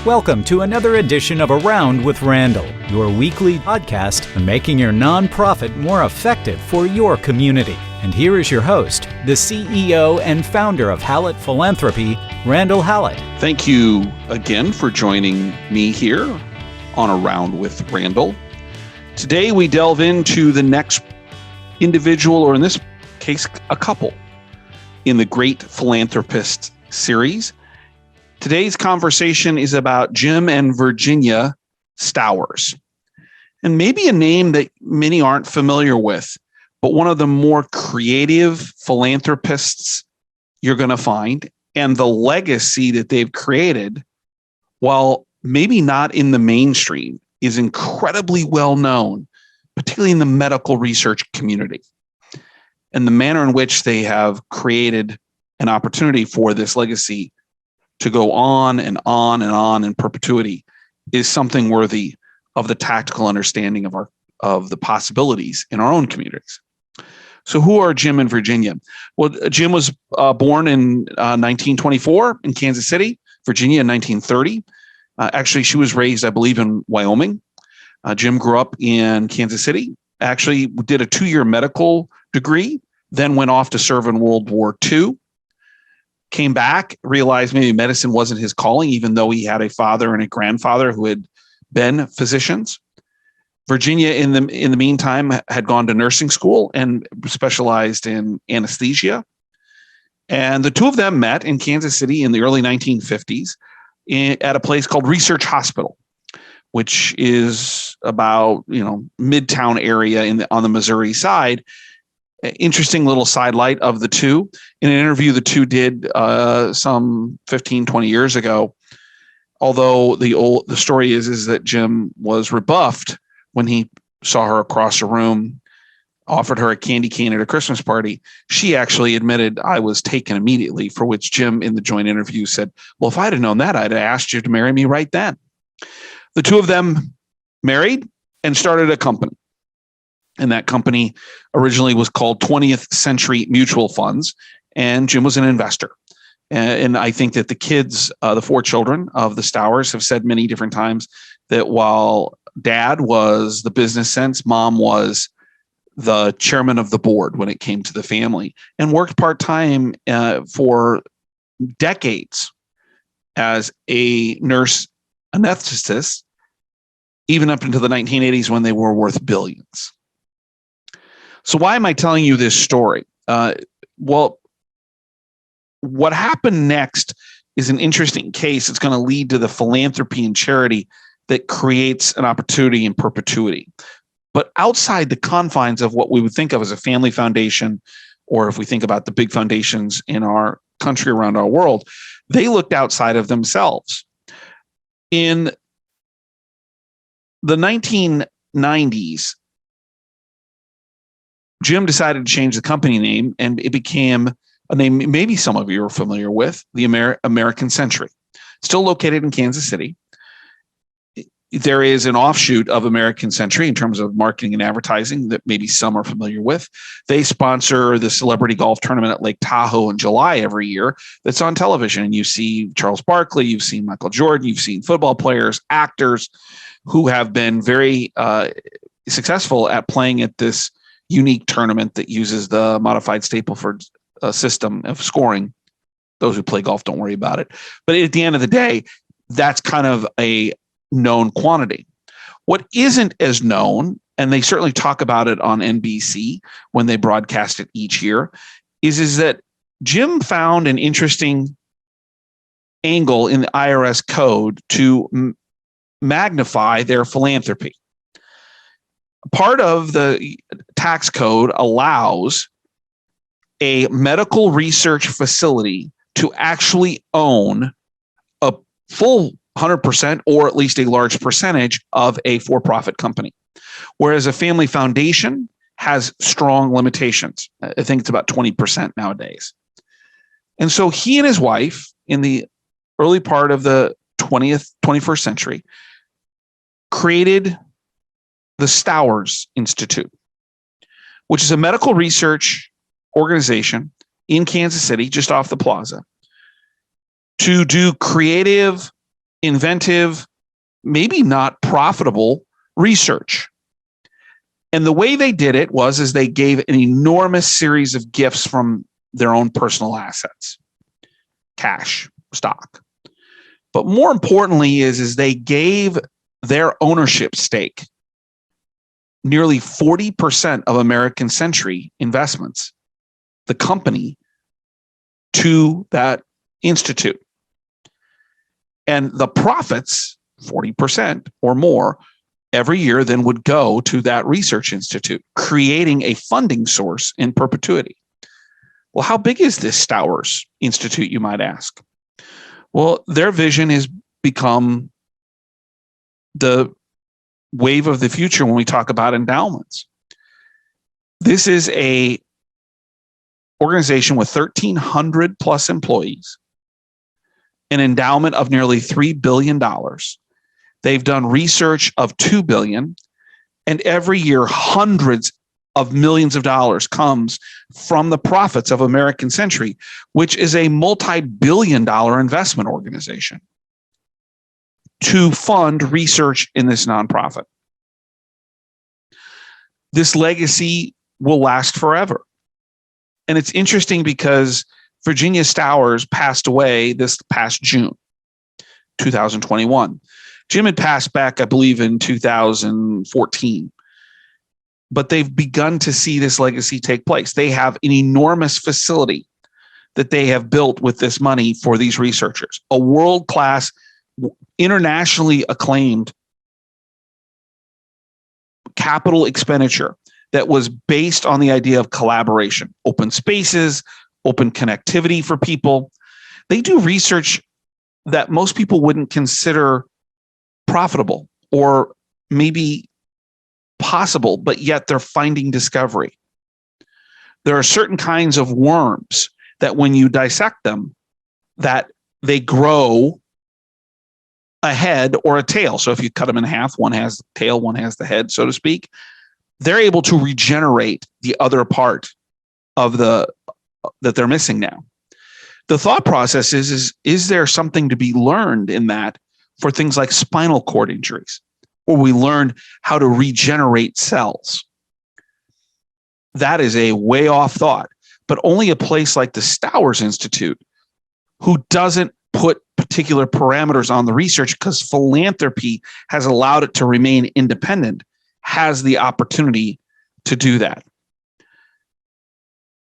Welcome to another edition of Around with Randall, your weekly podcast on making your nonprofit more effective for your community. And here is your host, the CEO and founder of Hallett Philanthropy, Randall Hallett. Thank you again for joining me here on Around with Randall. Today we delve into the next individual, or in this case, a couple, in the Great Philanthropists series. Today's conversation is about Jim and Virginia Stowers, and maybe a name that many aren't familiar with, but one of the more creative philanthropists you're going to find, and the legacy that they've created, while maybe not in the mainstream, is incredibly well known, particularly in the medical research community. And the manner in which they have created an opportunity for this legacy to go on and on and on in perpetuity is something worthy of the tactical understanding of the possibilities in our own communities. So who are Jim and Virginia? Well, Jim was born in 1924 in Kansas City, Virginia in 1930. Actually, she was raised, I believe, in Wyoming. Jim grew up in Kansas City, actually did a 2-year medical degree, then went off to serve in World War II. Came back, realized maybe medicine wasn't his calling, even though he had a father and a grandfather who had been physicians. Virginia, in the meantime, had gone to nursing school and specialized in anesthesia. And the two of them met in Kansas City in the early 1950s at a place called Research Hospital, which is about, Midtown area on the Missouri side. Interesting little sidelight of the two. In an interview the two did some 15, 20 years ago, although the story is that Jim was rebuffed when he saw her across the room, offered her a candy cane at a Christmas party. She actually admitted, "I was taken immediately," for which Jim in the joint interview said, "Well, if I'd have known that, I'd have asked you to marry me right then." The two of them married and started a company. And that company originally was called 20th Century Mutual Funds, and Jim was an investor. And I think that the kids, the 4 children of the Stowers, have said many different times that while dad was the business sense, mom was the chairman of the board when it came to the family, and worked part-time for decades as a nurse anesthetist, even up into the 1980s when they were worth billions. So why am I telling you this story? Well, what happened next is an interesting case. It's going to lead to the philanthropy and charity that creates an opportunity in perpetuity. But outside the confines of what we would think of as a family foundation, or if we think about the big foundations in our country, around our world, they looked outside of themselves. In the 1990s, Jim decided to change the company name, and it became a name maybe some of you are familiar with, the American Century. Still located in Kansas City. There is an offshoot of American Century in terms of marketing and advertising that maybe some are familiar with. They sponsor the celebrity golf tournament at Lake Tahoe in July every year that's on television. And you see Charles Barkley, you've seen Michael Jordan, you've seen football players, actors who have been very successful at playing at this unique tournament that uses the modified Stapleford system of scoring. Those who play golf don't worry about it. But at the end of the day, that's kind of a known quantity. What isn't as known, and they certainly talk about it on NBC when they broadcast it each year, is that Jim found an interesting angle in the IRS code to magnify their philanthropy. Part of the tax code allows a medical research facility to actually own a full 100% or at least a large percentage of a for-profit company, whereas a family foundation has strong limitations. I think it's about 20% nowadays. And so he and his wife, in the early part of the 21st century, created the Stowers Institute, which is a medical research organization in Kansas City, just off the plaza, to do creative inventive, maybe not profitable research. And the way they did it is they gave an enormous series of gifts from their own personal assets, cash, stock. But more importantly is they gave their ownership stake, nearly 40% of American Century Investments, the company, to that institute. And the profits, 40% or more, every year then would go to that research institute, creating a funding source in perpetuity. Well, how big is this Stowers Institute, you might ask? Well, their vision has become the wave of the future when we talk about endowments. This is a organization with 1,300 plus employees, an endowment of nearly $3 billion. They've done research of $2 billion, and every year hundreds of millions of dollars comes from the profits of American Century, which is a multi-billion-dollar investment organization, to fund research in this nonprofit. This legacy will last forever. And it's interesting because Virginia Stowers passed away this past June, 2021. Jim had passed back, I believe, in 2014. But they've begun to see this legacy take place. They have an enormous facility that they have built with this money for these researchers, a world-class, internationally acclaimed capital expenditure that was based on the idea of collaboration, open spaces, open connectivity for people. They do research that most people wouldn't consider profitable or maybe possible, but yet they're finding discovery. There are certain kinds of worms that when you dissect them, that they grow a head or a tail. So if you cut them in half, one has the tail, one has the head, so to speak. They're able to regenerate the other part of that they're missing now. The thought process is there something to be learned in that for things like spinal cord injuries, where we learn how to regenerate cells? That is a way off thought, but only a place like the Stowers Institute, who doesn't put particular parameters on the research because philanthropy has allowed it to remain independent, has the opportunity to do that.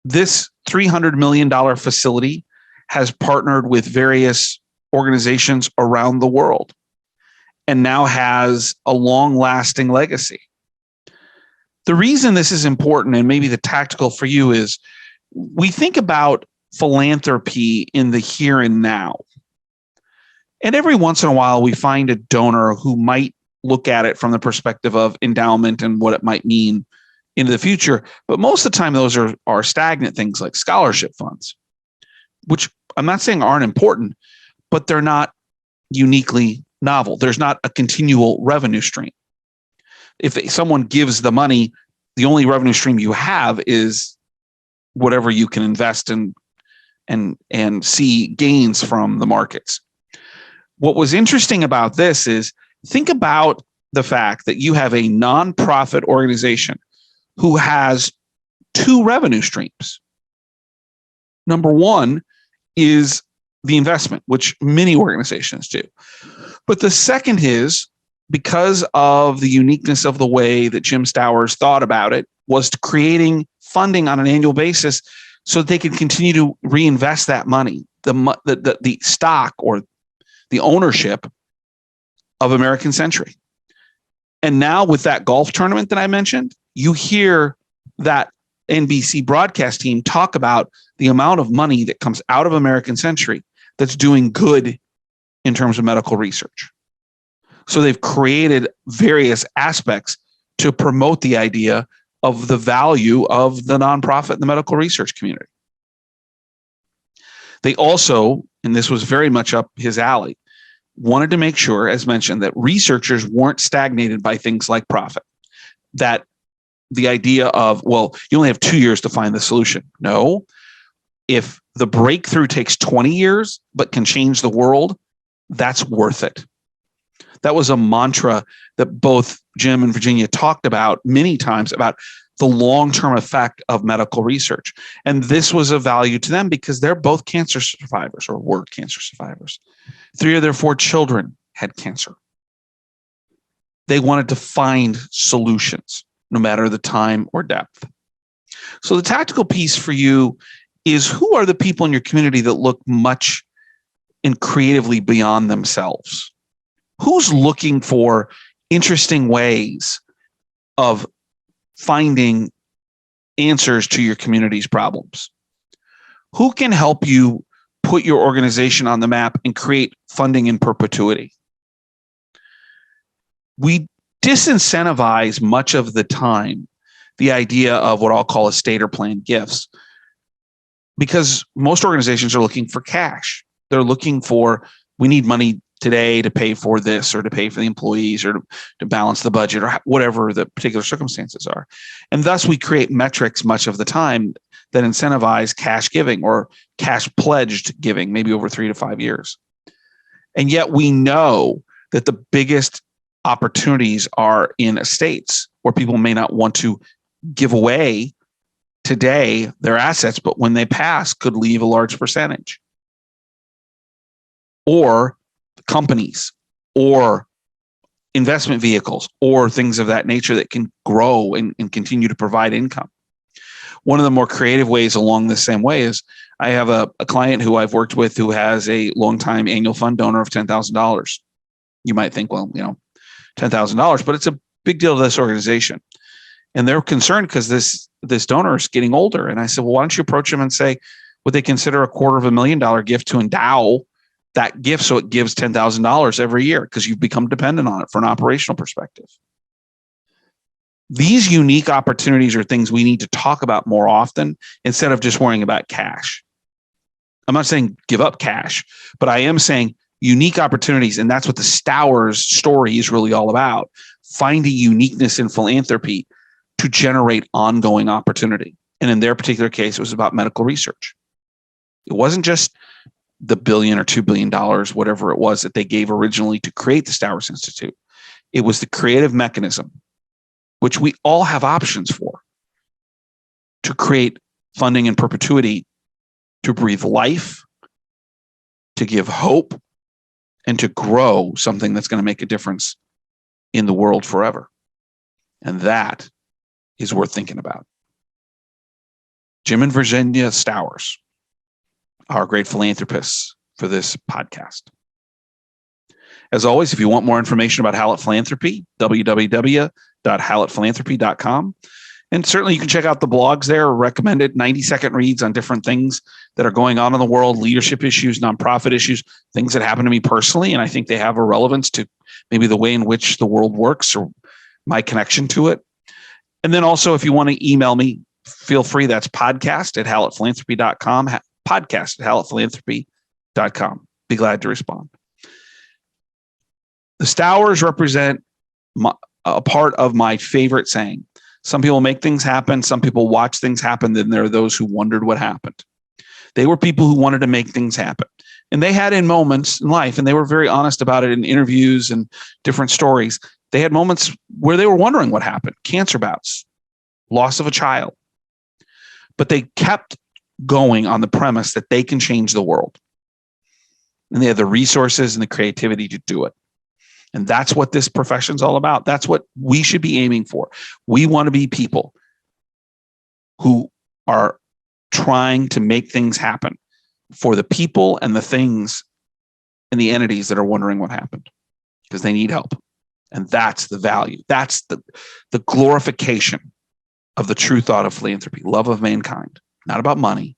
This $300 million facility has partnered with various organizations around the world and now has a long-lasting legacy. The reason this is important, and maybe the tactical for you, is we think about philanthropy in the here and now. And every once in a while, we find a donor who might look at it from the perspective of endowment and what it might mean into the future. But most of the time, those are stagnant things like scholarship funds, which I'm not saying aren't important, but they're not uniquely novel. There's not a continual revenue stream. If someone gives the money, the only revenue stream you have is whatever you can invest in and see gains from the markets. What was interesting about this is, think about the fact that you have a nonprofit organization who has two revenue streams. Number one is the investment, which many organizations do. But the second is, because of the uniqueness of the way that Jim Stowers thought about it, was creating funding on an annual basis so that they could continue to reinvest that money, the stock or the ownership of American Century. And now with that golf tournament that I mentioned, you hear that NBC broadcast team talk about the amount of money that comes out of American Century that's doing good in terms of medical research. So they've created various aspects to promote the idea of the value of the nonprofit and the medical research community. They also, and this was very much up his alley, wanted to make sure, as mentioned, that researchers weren't stagnated by things like profit. That the idea of, well, you only have 2 years to find the solution. No, if the breakthrough takes 20 years, but can change the world, that's worth it. That was a mantra that both Jim and Virginia talked about many times, about the long-term effect of medical research. And this was of value to them because they're both cancer survivors, or were cancer survivors. 3 of their 4 children had cancer. They wanted to find solutions, no matter the time or depth. So the tactical piece for you is, who are the people in your community that look much and creatively beyond themselves? Who's looking for interesting ways of finding answers to your community's problems? Who can help you put your organization on the map and create funding in perpetuity? We disincentivize much of the time the idea of what I'll call estate or planned gifts, because most organizations are looking for cash. They're looking for, we need money today to pay for this, or to pay for the employees, or to balance the budget, or whatever the particular circumstances are. And thus we create metrics much of the time that incentivize cash giving or cash pledged giving, maybe over 3 to 5 years. And yet we know that the biggest opportunities are in estates, where people may not want to give away today their assets, but when they pass could leave a large percentage. Or companies, or investment vehicles, or things of that nature that can grow and continue to provide income. One of the more creative ways along the same way is, I have a client who I've worked with who has a longtime annual fund donor of $10,000. You might think, well, $10,000, but it's a big deal to this organization. And they're concerned because this donor is getting older. And I said, well, why don't you approach them and say, would they consider a $250,000 gift to endow that gift so it gives $10,000 every year, because you've become dependent on it for an operational perspective? These unique opportunities are things we need to talk about more often, instead of just worrying about cash. I'm not saying give up cash, but I am saying unique opportunities. And that's what the Stowers story is really all about. Finding uniqueness in philanthropy to generate ongoing opportunity. And in their particular case, it was about medical research. It wasn't just the $1 billion or $2 billion, whatever it was that they gave originally to create the Stowers Institute. It was the creative mechanism, which we all have options for, to create funding in perpetuity, to breathe life, to give hope, and to grow something that's going to make a difference in the world forever. And that is worth thinking about. Jim and Virginia Stowers, our great philanthropists for this podcast. As always, if you want more information about Hallett Philanthropy, www.hallettphilanthropy.com. And certainly you can check out the blogs there, recommended 90-second reads on different things that are going on in the world, leadership issues, nonprofit issues, things that happen to me personally. And I think they have a relevance to maybe the way in which the world works or my connection to it. And then also, if you want to email me, feel free. That's podcast@hallettphilanthropy.com, podcast@hallettphilanthropy.com. Be glad to respond. The Stowers represent a part of my favorite saying. Some people make things happen. Some people watch things happen. Then there are those who wondered what happened. They were people who wanted to make things happen. And they had in moments in life, and they were very honest about it in interviews and different stories. They had moments where they were wondering what happened. Cancer bouts, loss of a child. But they kept going on the premise that they can change the world. And they have the resources and the creativity to do it. And that's what this profession is all about. That's what we should be aiming for. We want to be people who are trying to make things happen for the people and the things and the entities that are wondering what happened, because they need help. And that's the value. That's the glorification of the true thought of philanthropy, love of mankind, not about money,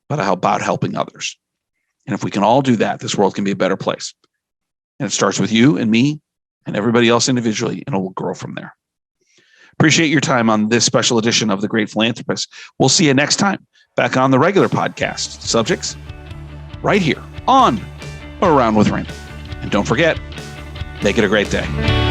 but about helping others. And if we can all do that, this world can be a better place. And it starts with you and me and everybody else individually, and it will grow from there. Appreciate your time on this special edition of The Great Philanthropists. We'll see you next time back on the regular podcast subjects right here on Around with Randall. And don't forget, make it a great day.